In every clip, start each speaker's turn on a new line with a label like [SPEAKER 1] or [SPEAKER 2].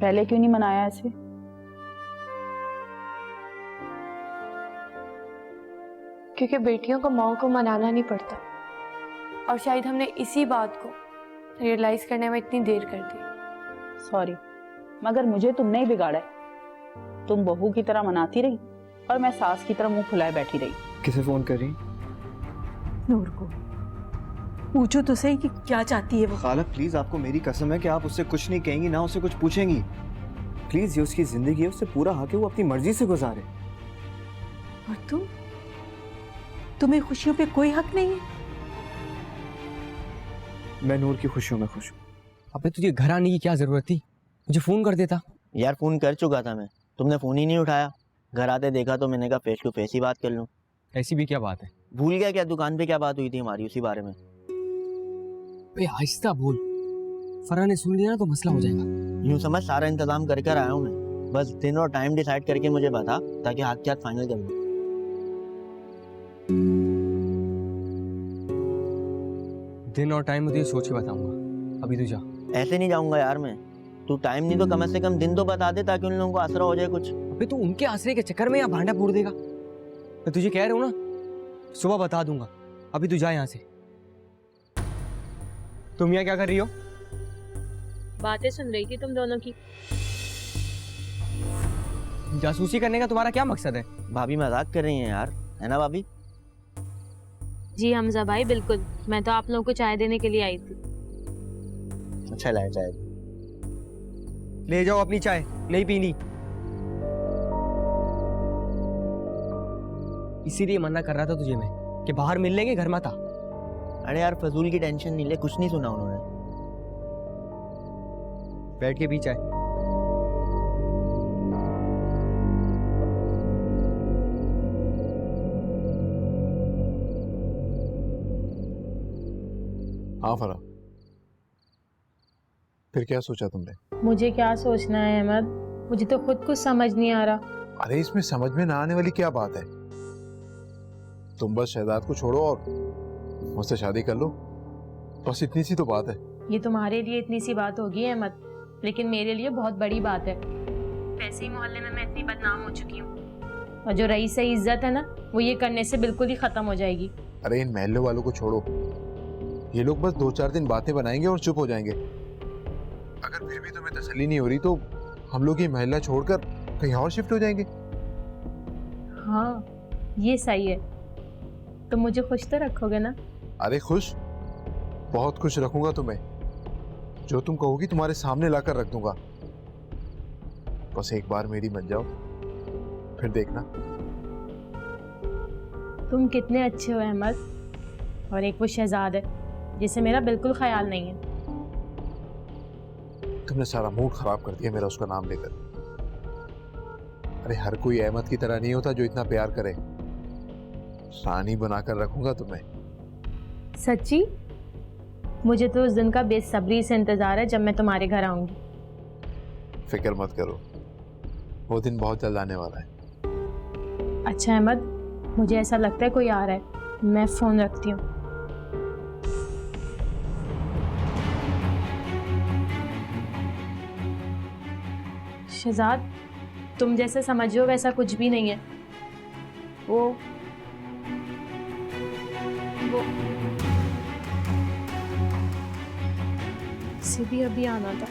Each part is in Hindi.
[SPEAKER 1] पहले क्यों नहीं मनाया ऐसे?
[SPEAKER 2] क्योंकि बेटियों को माओ को मनाना नहीं पड़ता, और शायद हमने इसी बात को रियलाइज करने में इतनी देर कर दी।
[SPEAKER 1] सॉरी, मगर मुझे तुमने ही बिगाड़ा है। तुम बहू की तरह मनाती रही और मैं सास की तरह मुंह फुलाए बैठी रही।
[SPEAKER 3] किसे फोन कर रही?
[SPEAKER 4] नूर को पूछो तो सही कि क्या चाहती है वो।
[SPEAKER 3] खाला प्लीज, आपको मेरी कसम है कि आप उससे कुछ नहीं कहेंगी, ना उससे कुछ पूछेंगी। प्लीज, ये उसकी जिंदगी है, उससे पूरा हक है वो अपनी मर्जी से गुजारे।
[SPEAKER 4] और तुम्हें खुशियों पे कोई हक नहीं है?
[SPEAKER 3] मैं नूर की खुशियों में खुश हूँ।
[SPEAKER 5] अबे तुझे घर आने की क्या जरूरत थी? मुझे फोन कर देता।
[SPEAKER 6] यार फोन कर चुका था मैं, तुमने फोन ही नहीं उठाया। घर आते देखा तो मैंने कहा फेस टू फेस ही बात कर लूं।
[SPEAKER 5] ऐसी भी क्या बात है?
[SPEAKER 6] भूल गया क्या दुकान पे क्या बात हुई थी हमारी, उसी बारे में?
[SPEAKER 5] बे आहिस्ता बोल, फरहान ने सुन लिया ना तो मसला हो जाएगा।
[SPEAKER 6] यूं समझ सारा इंतजाम कर कर आया हूँ मैं, बस दिन और टाइम डिसाइड करके मुझे बता ताकि हाथ के हाथ फाइनल कर लूं।
[SPEAKER 5] दिन और टाइम मुझे सोच के बताऊंगा, अभी तू जा।
[SPEAKER 6] ऐसे नहीं जाऊंगा यार मैं, तू टाइम नहीं तो कम से कम दिन तो बता दे ताकि उन लोगों को आसरा हो जाए कुछ।
[SPEAKER 5] अबे तू उनके आसरे के चक्कर में यहाँ भांडा फोड़ देगा। मैं तुझे कह रहा हूँ ना, सुबह बता दूंगा, अभी तू जा यहाँ से। तुम यहाँ क्या कर रही हो?
[SPEAKER 7] बातें सुन रही थी तुम दोनों की।
[SPEAKER 5] जासूसी करने का तुम्हारा क्या मकसद है?
[SPEAKER 6] भाभी मजाक कर रही हैं यार, है ना भाभी?
[SPEAKER 7] जी हमजा भाई बिल्कुल, मैं तो आप लोगों को चाय देने के लिए आई थी।
[SPEAKER 6] अच्छा लाए चाय।
[SPEAKER 5] ले जाओ अपनी चाय, नहीं पीनी। इसीलिए मना कर रहा था तुझे मैं कि बाहर मिल लेंगे, घर मत आ।
[SPEAKER 6] अरे यार फजूल की टेंशन नहीं ले, कुछ नहीं सुना उन्होंने।
[SPEAKER 5] बैठ के पी चाय।
[SPEAKER 8] हाँ फरा, फिर क्या सोचा तुमने?
[SPEAKER 7] मुझे क्या सोचना है अहमद, मुझे तो खुद कुछ समझ नहीं आ रहा।
[SPEAKER 8] अरे इसमें समझ में ना आने वाली क्या बात है? तुम बस शहजाद को छोड़ो और मुझसे शादी कर लो, बस इतनी सी तो बात है।
[SPEAKER 7] ये तुम्हारे लिए इतनी सी बात होगी अहमद, लेकिन मेरे लिए बहुत बड़ी बात है। वैसे ही मोहल्ले में मैं इतनी बदनाम हो चुकी हूँ, और जो रही सही इज्जत है ना, वो ये करने से बिल्कुल ही खत्म हो जाएगी।
[SPEAKER 8] अरे इन महल्ले वालों को छोड़ो, ये लोग बस 2-4 दिन बातें बनाएंगे और चुप हो जाएंगे। अगर फिर भी तुम्हें तसल्ली नहीं हो रही तो हम लोग ये महल्ला छोड़कर कहीं और शिफ्ट हो जाएंगे।
[SPEAKER 7] हाँ ये सही है, तुम मुझे खुश तो रखोगे ना?
[SPEAKER 8] अरे खुश, बहुत खुश रखूंगा तुम्हें। जो तुम कहोगी तुम्हारे सामने लाकर रख दूंगा। बस एक बार मेरी बन जाओ, फिर देखना।
[SPEAKER 7] तुम कितने अच्छे हो अहमद, और एक वो शहजाद है जिसे मेरा बिल्कुल ख्याल नहीं है।
[SPEAKER 8] तुमने सारा मूड खराब कर दिया मेरा उसका नाम लेकर। अरे हर कोई अहमद की तरह नहीं होता जो इतना प्यार करे। रानी बनाकर रखूंगा तुम्हें।
[SPEAKER 7] सच्ची? मुझे तो उस दिन का बेसब्री से इंतजार है जब मैं तुम्हारे घर आऊंगी।
[SPEAKER 8] फिक्र मत करो, वो दिन बहुत जल्द आने वाला है।
[SPEAKER 7] अच्छा अहमद, मुझे ऐसा लगता है कोई आ रहा है, मैं फोन रखती हूँ। शहजाद, तुम जैसे समझो वैसा कुछ भी नहीं है। वो से भी अभी आना था।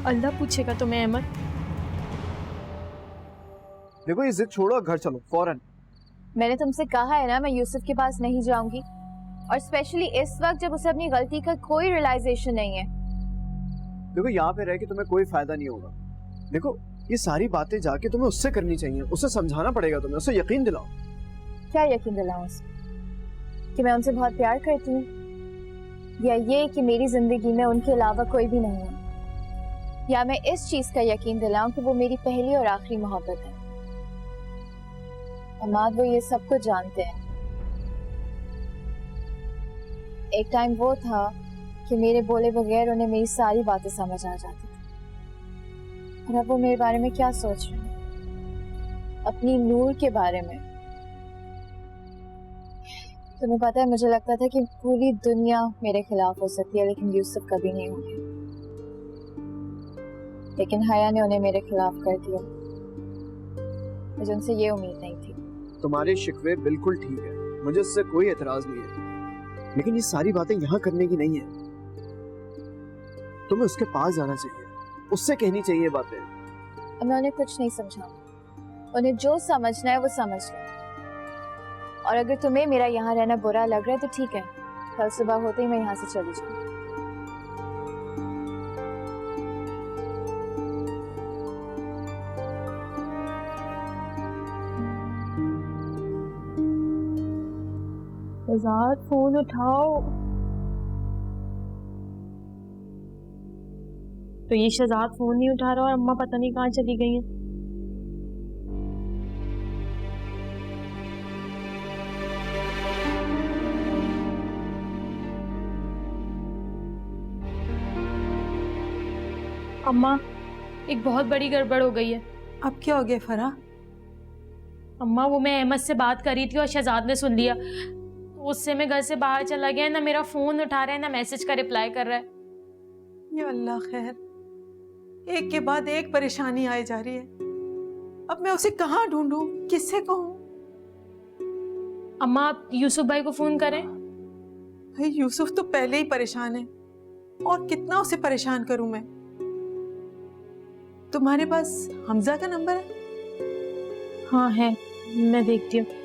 [SPEAKER 7] अल्लाह पूछेगा तुम्हें अहमद।
[SPEAKER 3] देखो ये जिद छोड़ो, घर चलो फौरन।
[SPEAKER 9] मैंने तुमसे कहा है ना, मैं यूसुफ के पास नहीं जाऊंगी, और स्पेशली इस वक्त जब उसे अपनी गलती का कोई रियलाइजेशन नहीं है।
[SPEAKER 3] देखो यहाँ पे रह के तुम्हें कोई फायदा नहीं होगा। देखो ये सारी बातें जाके तुम्हें उससे करनी चाहिए, उसे समझाना पड़ेगा, तुम्हें उसे यकीन दिलाओ।
[SPEAKER 9] क्या यकीन दिलाऊं उसे? कि मैं उनसे बहुत प्यार करती हूँ, या ये कि मेरी जिंदगी में उनके अलावा कोई भी नहीं है, या मैं इस चीज का यकीन दिलाऊं कि वो मेरी पहली और आखिरी मोहब्बत है। अमाद वो ये सब कुछ जानते हैं। एक टाइम वो था कि मेरे बोले बगैर उन्हें मेरी सारी बातें समझ आ जाती थी, और अब वो मेरे बारे में क्या सोच रहे हैं, अपनी नूर के बारे में। तुम्हें पता है, मुझे लगता था कि पूरी दुनिया मेरे खिलाफ हो सकती है, लेकिन यूसुफ कभी नहीं होंगे। लेकिन हया ने उन्हें मेरे खिलाफ कर दिया। मुझे उनसे ये उम्मीद नहीं थी।
[SPEAKER 3] तुम्हारे शिकवे बिल्कुल ठीक है, मुझे इससे कोई एतराज नहीं है, लेकिन ये सारी बातें यहाँ करने की नहीं है। तुम्हें उसके पास जाना चाहिए, उससे कहनी चाहिए बातें।
[SPEAKER 9] अब मैं उन्हें कुछ नहीं समझाऊंगी। उन्हें जो समझना है वो समझ लें। और अगर तुम्हें मेरा यहाँ रहना बुरा लग रहा है तो ठीक है, कल सुबह होते ही मैं यहाँ से चली जाऊंगी।
[SPEAKER 2] शहजाद फोन उठाओ।
[SPEAKER 7] तो ये शहजाद फोन नहीं उठा रहा और अम्मा पता नहीं कहाँ चली गई हैं। अम्मा, एक बहुत बड़ी गड़बड़ हो गई है।
[SPEAKER 4] अब क्या हो गया फरा?
[SPEAKER 7] अम्मा, वो मैं अहमद से बात कर रही थी और शहजाद ने सुन लिया। उससे मैं घर से बाहर चला गया, ना मेरा फोन उठा रहा है ना मैसेज का रिप्लाई कर रहा है।
[SPEAKER 4] या अल्लाह खैर, एक के बाद एक परेशानी आई जा रही है। अब मैं उसे कहाँ ढूंढूं, किससे कहूँ?
[SPEAKER 7] अम्मा, आप यूसुफ भाई को फोन करें।
[SPEAKER 4] भाई यूसुफ तो पहले ही परेशान है, और कितना उसे परेशान करूं मैं? तुम्हारे पास हमजा का नंबर है?
[SPEAKER 7] हाँ है, मैं देखती हूँ।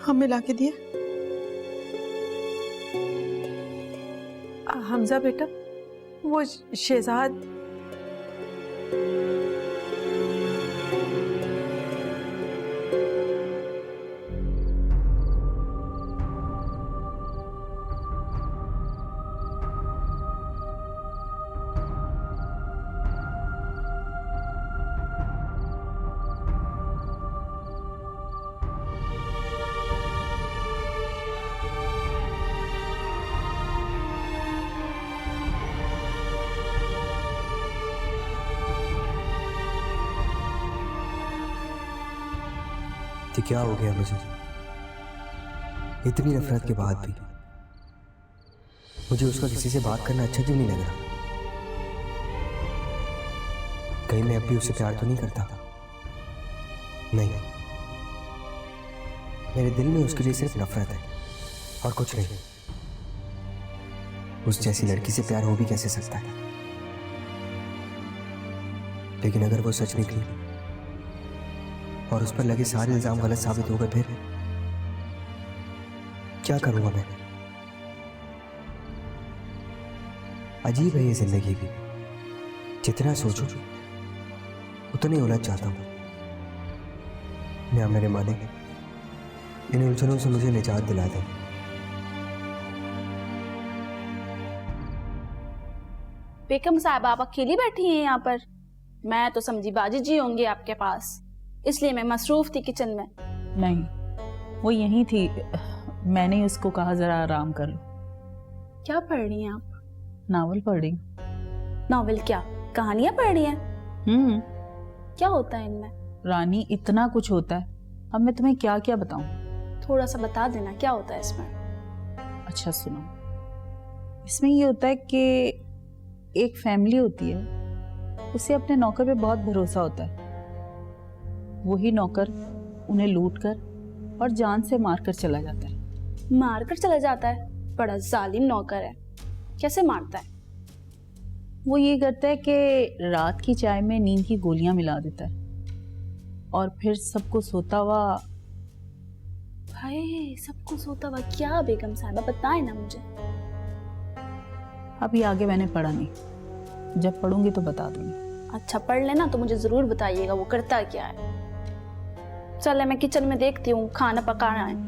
[SPEAKER 4] हमें लाके दिया। हमजा बेटा, वो शहजाद
[SPEAKER 5] तो क्या हो गया मुझे? इतनी नफरत के बाद भी मुझे उसका किसी से बात करना अच्छा क्यों नहीं लग रहा? कहीं मैं अब भी उससे प्यार तो नहीं करता? नहीं, मेरे दिल में उसके लिए सिर्फ नफरत है और कुछ नहीं। उस जैसी लड़की से प्यार हो भी कैसे सकता है? लेकिन अगर वो सच निकली और उस पर लगे सारे इल्जाम गलत साबित हो गए, फिर क्या करूंगा मैं? अजीब है ये जिंदगी भी, जितना सोचूं उतनी उलझ जाता हूं। या मेरे मालिक इन उलझनों से मुझे निजात दिला दे।
[SPEAKER 1] बेगम साहब, आप अकेली बैठी हैं यहाँ पर? मैं तो समझी बाजी जी होंगे आपके पास, इसलिए मैं मसरूफ थी किचन में। नहीं, वो यहीं थी, मैंने उसको कहा जरा आराम कर लो। क्या पढ़ रही हैं आप? नावल पढ़ रही हूँ। नावल क्या, कहानियां पढ़ रही हैं? क्या होता है इनमें? रानी, इतना कुछ होता है, अब मैं तुम्हें क्या क्या बताऊं? थोड़ा सा बता देना, क्या होता है इसमें? अच्छा सुनो, इसमें ये होता है कि एक फैमिली होती है, उसे अपने नौकर पे बहुत भरोसा होता है। वही नौकर उन्हें लूटकर और जान से मारकर चला जाता है। मारकर चला जाता है? बड़ा जालिम नौकर है। कैसे मारता है? वो ये करता है कि रात की चाय में नींद की गोलियां मिला देता है और फिर सबको सोता हुआ। भाई, सबको सोता हुआ क्या बेगम साहबा, बताए ना मुझे। अभी आगे मैंने पढ़ा नहीं, जब पढ़ूंगी तो बता दूंगी। अच्छा, पढ़ लेना तो मुझे जरूर बताइएगा वो करता क्या है। चल मैं किचन में देखती हूँ, खाना पकाना है।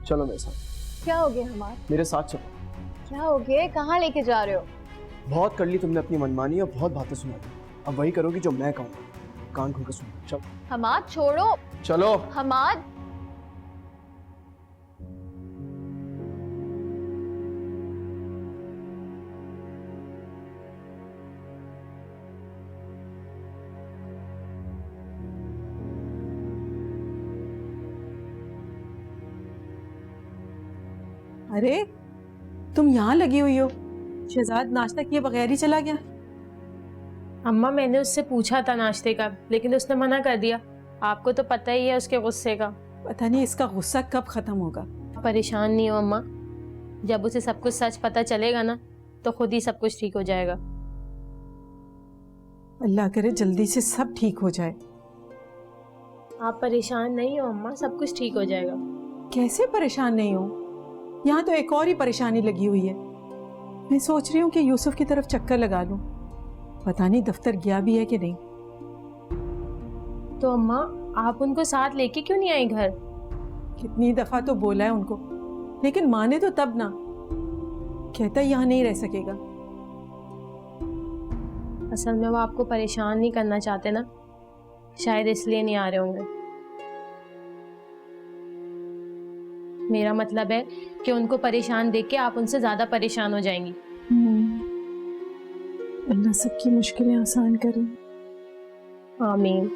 [SPEAKER 3] चलो मेरे साथ।
[SPEAKER 9] क्या हो गया हमार?
[SPEAKER 3] मेरे साथ चलो।
[SPEAKER 9] क्या हो गया? कहाँ लेके जा रहे हो?
[SPEAKER 3] बहुत कर ली तुमने अपनी मनमानी और बहुत बातें सुना दी। अब वही करोगी जो मैं कहूँगा। कान खोल कर सुनो। चलो
[SPEAKER 9] हमाद छोड़ो।
[SPEAKER 3] चलो।
[SPEAKER 9] हमाद।
[SPEAKER 4] अरे तुम यहाँ लगी हुई हो? शहजाद नाश्ता किए बगैर ही चला गया।
[SPEAKER 7] अम्मा मैंने उससे पूछा था नाश्ते का, लेकिन उसने मना कर दिया। आपको तो पता ही है उसके गुस्से का।
[SPEAKER 4] पता नहीं इसका गुस्सा कब खत्म होगा।
[SPEAKER 7] परेशान नहीं हो अम्मा, जब उसे सब कुछ सच पता चलेगा ना तो खुद ही सब कुछ ठीक हो जाएगा।
[SPEAKER 4] अल्लाह करे जल्दी से सब ठीक हो जाए।
[SPEAKER 7] आप परेशान नहीं हो अम्मा, सब कुछ ठीक हो जाएगा।
[SPEAKER 4] कैसे परेशान नहीं हो? यहाँ तो एक और ही परेशानी लगी हुई है। मैं सोच रही हूँ कि यूसुफ की तरफ चक्कर लगा लूं। पता नहीं दफ्तर गया भी है कि नहीं।
[SPEAKER 7] तो अम्मा आप उनको साथ लेके क्यों नहीं आई घर?
[SPEAKER 4] कितनी दफा तो बोला है उनको, लेकिन माने तो तब ना। कहता यहाँ नहीं रह सकेगा।
[SPEAKER 7] असल में वो आपको परेशान नहीं करना चाहते ना, शायद इसलिए नहीं आ रहे होंगे। मेरा मतलब है कि उनको परेशान देख के आप उनसे ज्यादा परेशान हो जाएंगी।
[SPEAKER 4] अल्लाह सबकी मुश्किलें आसान करे।
[SPEAKER 7] आमीन।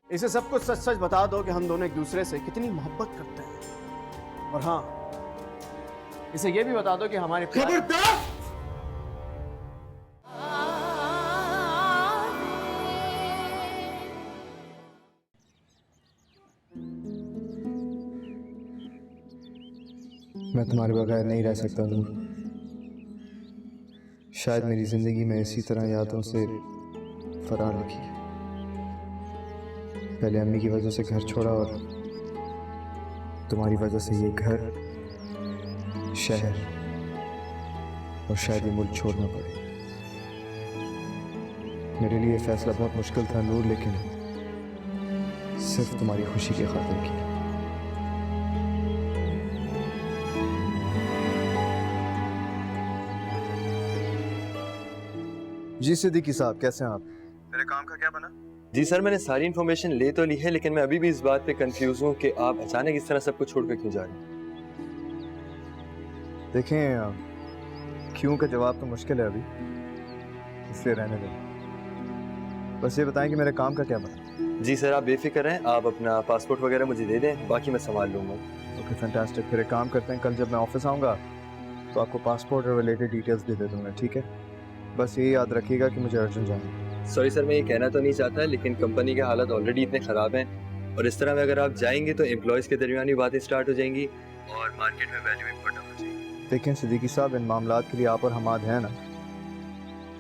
[SPEAKER 3] इसे सब कुछ सच सच बता दो कि हम दोनों एक दूसरे से कितनी मोहब्बत करते हैं। और हाँ, इसे ये भी बता दो कि हमारे
[SPEAKER 8] खबरदार!
[SPEAKER 10] मैं तुम्हारे बगैर नहीं रह सकता नूर। शायद मेरी जिंदगी में इसी तरह यादों से फरार रखी। पहले अम्मी की वजह से घर छोड़ा और तुम्हारी वजह से ये घर, शहर और शायद ये मुल्क छोड़ना पड़े। मेरे लिए फैसला बहुत मुश्किल था नूर, लेकिन सिर्फ तुम्हारी खुशी की खातिर किया।
[SPEAKER 3] जी सिद्दीकी साहब, कैसे हैं आप? मेरे काम का क्या बना?
[SPEAKER 11] जी सर, मैंने सारी इन्फॉर्मेशन ले तो ली है, लेकिन मैं अभी भी इस बात पे कंफ्यूज हूँ कि आप अचानक इस तरह सब कुछ छोड़कर क्यों जा रहे हैं।
[SPEAKER 10] देखें, क्यों का जवाब तो मुश्किल है अभी, इसलिए रहने दें। बस ये बताएं कि मेरे काम का क्या बना।
[SPEAKER 11] जी सर, आप बेफिक्र रहें, आप अपना पासपोर्ट वगैरह मुझे दे दें, बाकी मैं संभाल लूँगा।
[SPEAKER 10] Okay fantastic. फिर एक काम करते हैं, कल जब मैं ऑफिस आऊँगा तो आपको पासपोर्ट और रिलेटेड डिटेल्स भी दे दूँगा, ठीक है? बस ये याद रखिएगा कि मुझे अर्जेंट जाना है।
[SPEAKER 11] सॉरी सर, मैं ये कहना तो नहीं चाहता, लेकिन कंपनी के हालात ऑलरेडी इतने ख़राब हैं और इस तरह में अगर आप जाएंगे तो एम्प्लॉयज़ के दरमियान भी बातें स्टार्ट हो जाएंगी और मार्केट में वैल्यू भी बढ़ना हो जाएगी।
[SPEAKER 10] देखें सिद्दीकी साहब, इन मामलात के लिए आप और हमाद हैं ना,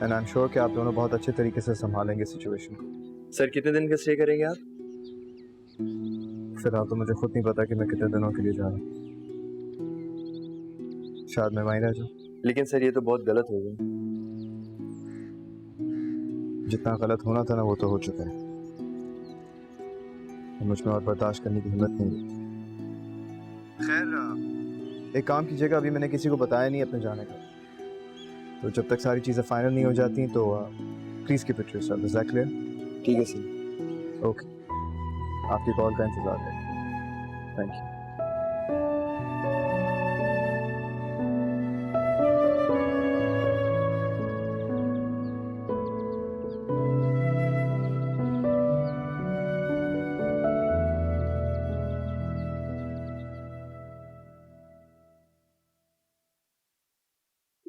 [SPEAKER 10] एंड आई एम श्योर कि आप दोनों बहुत अच्छे तरीके से संभालेंगे सिचुएशन को।
[SPEAKER 11] सर कितने दिन का स्टे करेंगे आप?
[SPEAKER 10] फिलहाल तो मुझे खुद नहीं पता कि मैं कितने दिनों के लिए जा रहा हूँ। शायद मैं वहीं रह जाऊँ।
[SPEAKER 11] लेकिन सर ये तो बहुत गलत हो गया।
[SPEAKER 10] जितना गलत होना था ना वो तो हो चुका है, मुझ में और बर्दाश्त करने की हिम्मत नहीं है। खैर एक काम कीजिएगा, अभी मैंने किसी को बताया नहीं अपने जाने का, तो जब तक सारी चीज़ें फाइनल नहीं हो जाती तो please keep it to yourself. Is that clear?
[SPEAKER 11] ठीक है सर।
[SPEAKER 10] ओके, आपकी कॉल का इंतज़ार है। Thank you.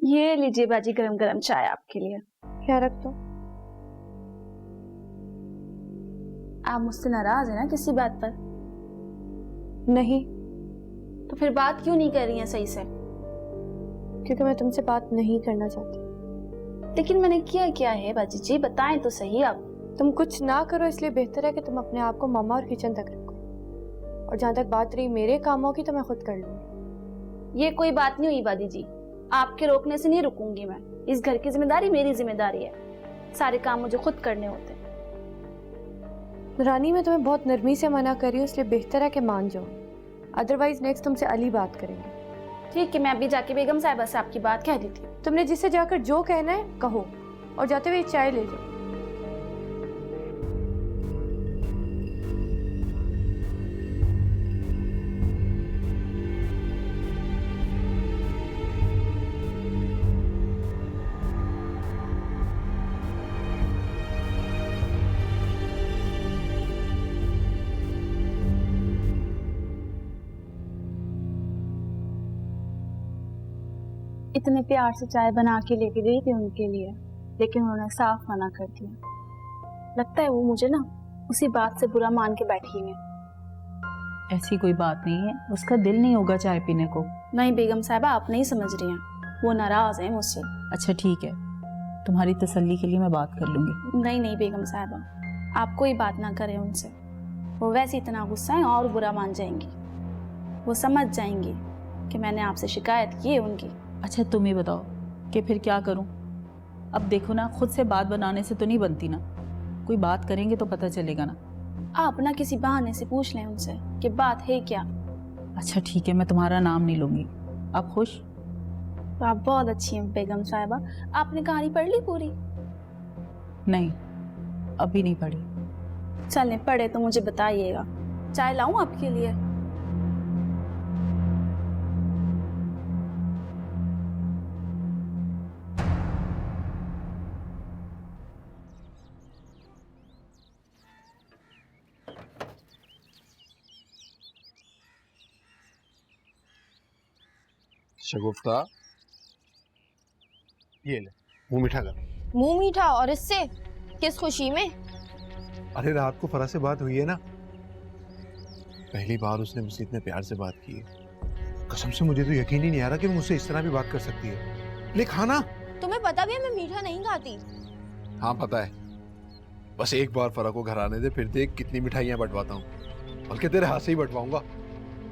[SPEAKER 1] ये लीजिए बाजी गरम गरम चाय आपके लिए।
[SPEAKER 2] क्या रख दो?
[SPEAKER 1] आप मुझसे नाराज है ना किसी बात पर?
[SPEAKER 2] नहीं,
[SPEAKER 1] तो फिर बात क्यों नहीं कर रही हैं सही से?
[SPEAKER 2] क्योंकि मैं तुमसे बात नहीं करना चाहती।
[SPEAKER 1] लेकिन मैंने किया क्या है बाजी जी, बताएं तो सही आप।
[SPEAKER 2] तुम कुछ ना करो, इसलिए बेहतर है कि तुम अपने आप को मामा और किचन तक रखो। और जहाँ तक बात रही मेरे कामों की, तो मैं खुद कर लूंगी।
[SPEAKER 1] ये कोई बात नहीं हुई बाजी जी, आपके रोकने से नहीं रुकूंगी मैं। इस घर की जिम्मेदारी मेरी जिम्मेदारी है, सारे काम मुझे खुद करने होते हैं।
[SPEAKER 2] रानी, मैं तुम्हें बहुत नरमी से मना कर रही हूँ, इसलिए बेहतर है कि मान जाओ। अदरवाइज नेक्स्ट तुमसे अली बात करेंगे।
[SPEAKER 1] ठीक है, मैं अभी जाके बेगम साहिबा से आपकी बात कह देती हूँ।
[SPEAKER 2] तुमने जिससे जाकर जो कहना है कहो, और जाते हुए चाय ले जाओ।
[SPEAKER 1] इतने प्यार से चाय बना के लेके गई थी उनके लिए, लेकिन उन्होंने साफ मना कर दिया। लगता है वो मुझे ना उसी बात से बुरा मान के बैठी है।
[SPEAKER 12] ऐसी कोई बात नहीं है, उसका दिल नहीं होगा चाय पीने को।
[SPEAKER 1] नहीं बेगम साहिबा, आप नहीं समझ रही हैं, वो नाराज है मुझसे।
[SPEAKER 12] अच्छा ठीक है, तुम्हारी तसल्ली के लिए मैं बात कर लूंगी।
[SPEAKER 1] नहीं नहीं बेगम साहिबा, आप कोई बात ना करें उनसे। वो वैसे इतना गुस्सा है और बुरा मान जाएंगी। वो समझ जाएंगी कि मैंने आपसे शिकायत की है उनकी।
[SPEAKER 12] अच्छा तुम ही बताओ कि फिर क्या करूं? अब देखो ना, खुद से बात बनाने से तो नहीं बनती ना, कोई बात करेंगे तो पता चलेगा ना।
[SPEAKER 1] आप ना किसी बहाने से पूछ लें उनसे कि बात है क्या।
[SPEAKER 12] अच्छा ठीक है, मैं तुम्हारा नाम नहीं लूंगी। आप खुश?
[SPEAKER 1] तो आप बहुत अच्छी हैं बेगम साहिबा। आपने कहानी पढ़ ली पूरी?
[SPEAKER 12] नहीं, अभी नहीं पढ़ी।
[SPEAKER 1] चलें, पढ़े तो मुझे बताइएगा। चाय लाऊं आपके लिए?
[SPEAKER 8] शगुफ्ता, ये ले, मुंह मीठा कर।
[SPEAKER 9] मुंह मीठा? और इससे किस खुशी में?
[SPEAKER 8] अरे रात को फरा से बात हुई है ना, पहली बार उसने मुझसे इतने प्यार से बात की है। कसम से मुझे तो यकीन ही नहीं आ रहा कि वो मुझसे इस तरह भी बात कर सकती है। ले खाना।
[SPEAKER 9] तुम्हें पता भी है मैं मीठा नहीं खाती।
[SPEAKER 8] हाँ पता है, बस एक बार फरा को घर आने दे, फिर देख कितनी मिठाइयाँ बंटवाता हूँ। बल्कि तेरे हाथ से ही बंटवाऊंगा।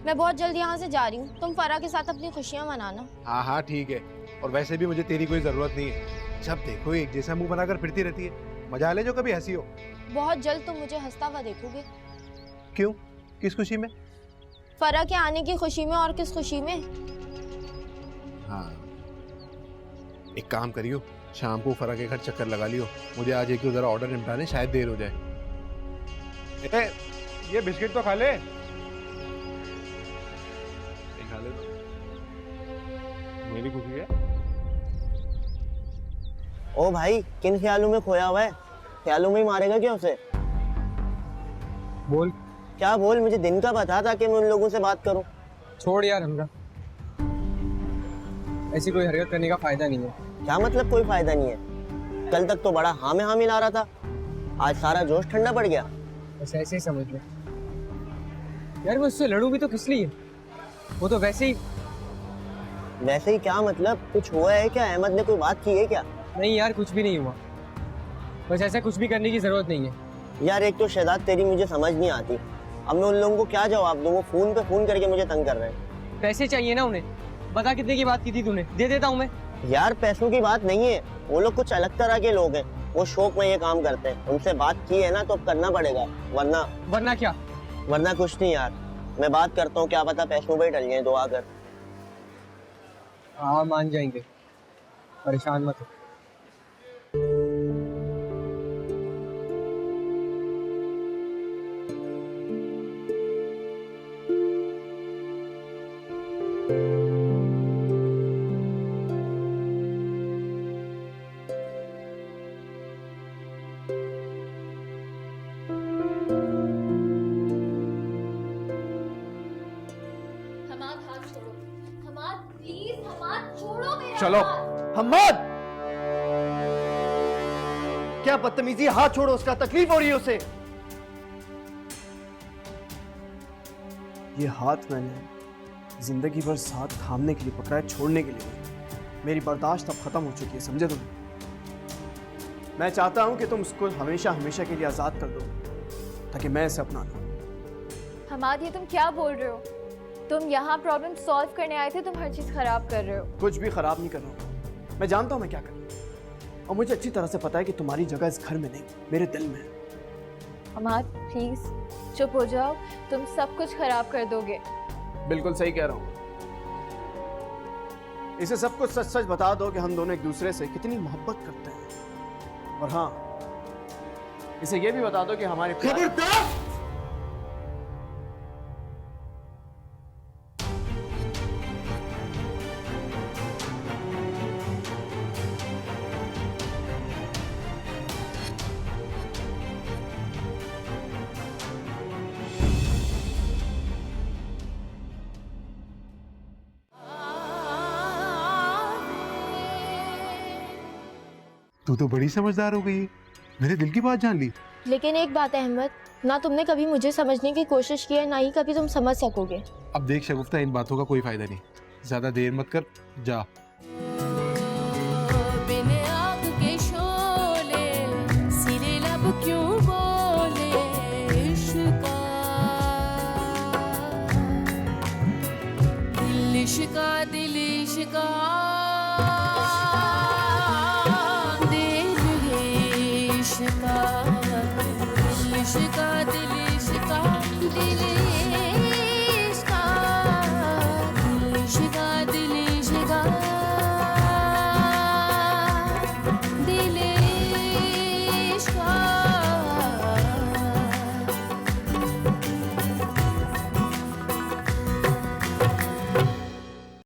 [SPEAKER 9] मैं बहुत जल्द यहाँ से जा रही हूँ, तुम फरा के साथ अपनी खुशियाँ मनाना।
[SPEAKER 8] हाँ हाँ ठीक है, और वैसे भी मुझे तेरी कोई जरूरत नहीं है। जब देखो एक जैसा मुंह बनाकर फिरती रहती है, मजा ले जो कभी हंसी हो।
[SPEAKER 9] बहुत जल्द तुम मुझे हंसता हुआ देखोगे।
[SPEAKER 8] क्यों? किस खुशी में?
[SPEAKER 9] फरा के आने की खुशी में। और किस खुशी में?
[SPEAKER 8] हाँ, एक काम करियो, शाम को फरा के घर चक्कर लगा लियो। मुझे आज एक दो जरा ऑर्डर निपटाने, शायद देर हो जाए। ये बिस्किट तो खा ले। खा ले तो मेरी खुशी है।
[SPEAKER 6] ओ भाई, किन ख्यालों में खोया हुआ है? ख्यालों में ही मारेगा क्या उसे?
[SPEAKER 5] बोल।
[SPEAKER 6] क्या बोल? मुझे दिन का बता था कि मैं उन लोगों से बात करूं।
[SPEAKER 5] छोड़ यार हमरा, ऐसी कोई हरकत करने का फायदा नहीं है।
[SPEAKER 6] क्या मतलब कोई फायदा नहीं है? कल तक तो बड़ा हाँ में हाँ मिला रहा था, आज सारा जोश ठंडा पड़ गया।
[SPEAKER 5] बस ऐसे ही समझ लो यार, मैं उससे लड़ूं भी तो किस लिए? वो तो वैसे ही।
[SPEAKER 6] वैसे ही क्या मतलब? कुछ हुआ है क्या? अहमद ने कोई बात की है क्या?
[SPEAKER 5] नहीं यार, कुछ भी नहीं हुआ। बस ऐसा कुछ भी करने की जरूरत नहीं है।
[SPEAKER 6] यार एक तो शहजाद तेरी मुझे समझ नहीं आती, अब मैं उन लोगों को क्या जवाब दूं? वो फोन पे फोन करके मुझे तंग कर रहे हैं।
[SPEAKER 5] पैसे चाहिए ना उन्हें, बता कितने की बात की थी तूने? दे देता हूँ मैं।
[SPEAKER 6] यार पैसों की बात नहीं है, वो लोग कुछ अलग तरह के लोग हैं, वो शौक में ये काम करते हैं। उनसे बात की है ना तो अब करना पड़ेगा,
[SPEAKER 5] वरना क्या?
[SPEAKER 6] वरना कुछ नहीं यार, मैं बात करता हूँ, क्या पता पैसों पे टल जाए। दुआ कर।
[SPEAKER 5] हाँ मान जाएंगे, परेशान मत हो।
[SPEAKER 9] हमाद हाथ छोड़ो, हमाद प्लीज, हमाद छोड़ो मेरा
[SPEAKER 8] चलो
[SPEAKER 9] हाथ।
[SPEAKER 3] हम्मद! क्या बदतमीजी, हाथ छोड़ो उसका, तकलीफ हो रही है उसे। ये हाथ मैंने जिंदगी भर साथ थामने के लिए पकड़ा है, छोड़ने के लिए नहीं। मेरी बर्दाश्त अब खत्म हो चुकी है, समझे तुम? मैं चाहता हूं कि तुम उसको हमेशा हमेशा के लिए आजाद कर दो, ताकि मैं इसे अपना लूं।
[SPEAKER 9] हमाद, ये तुम क्या बोल रहे हो? तुम यहाँ प्रॉब्लम सॉल्व करने आए थे, तुम हर चीज खराब कर रहे हो।
[SPEAKER 3] कुछ भी खराब नहीं कर रहा हूं। मैं जानता हूं मैं क्या कर रहा हूं, और मुझे अच्छी तरह से पता है कि तुम्हारी जगह इस घर में नहीं, मेरे दिल में है।
[SPEAKER 9] हमाद प्लीज चुप हो जाओ, तुम सब कुछ खराब कर दोगे।
[SPEAKER 3] बिल्कुल सही कह रहा हूं। इसे सब कुछ सच सच बता दो कि हम दोनों एक दूसरे से कितनी मोहब्बत करते हैं। और हाँ, इसे ये भी बता दो कि हमारे
[SPEAKER 8] तू तो बड़ी समझदार हो गई है, मेरे दिल की बात जान ली।
[SPEAKER 13] लेकिन एक बात है अहमद, ना तुमने कभी मुझे समझने की कोशिश की है, ना ही कभी तुम समझ सकोगे।
[SPEAKER 8] अब देख शगुफ्ता, इन बातों का कोई फायदा नहीं, ज्यादा देर मत कर, जा।
[SPEAKER 14] बिन आग के शोले सिरे लब क्यों बोले, इश्का दिल इश्का दिल इश्का इश्का दिल इश्का दिल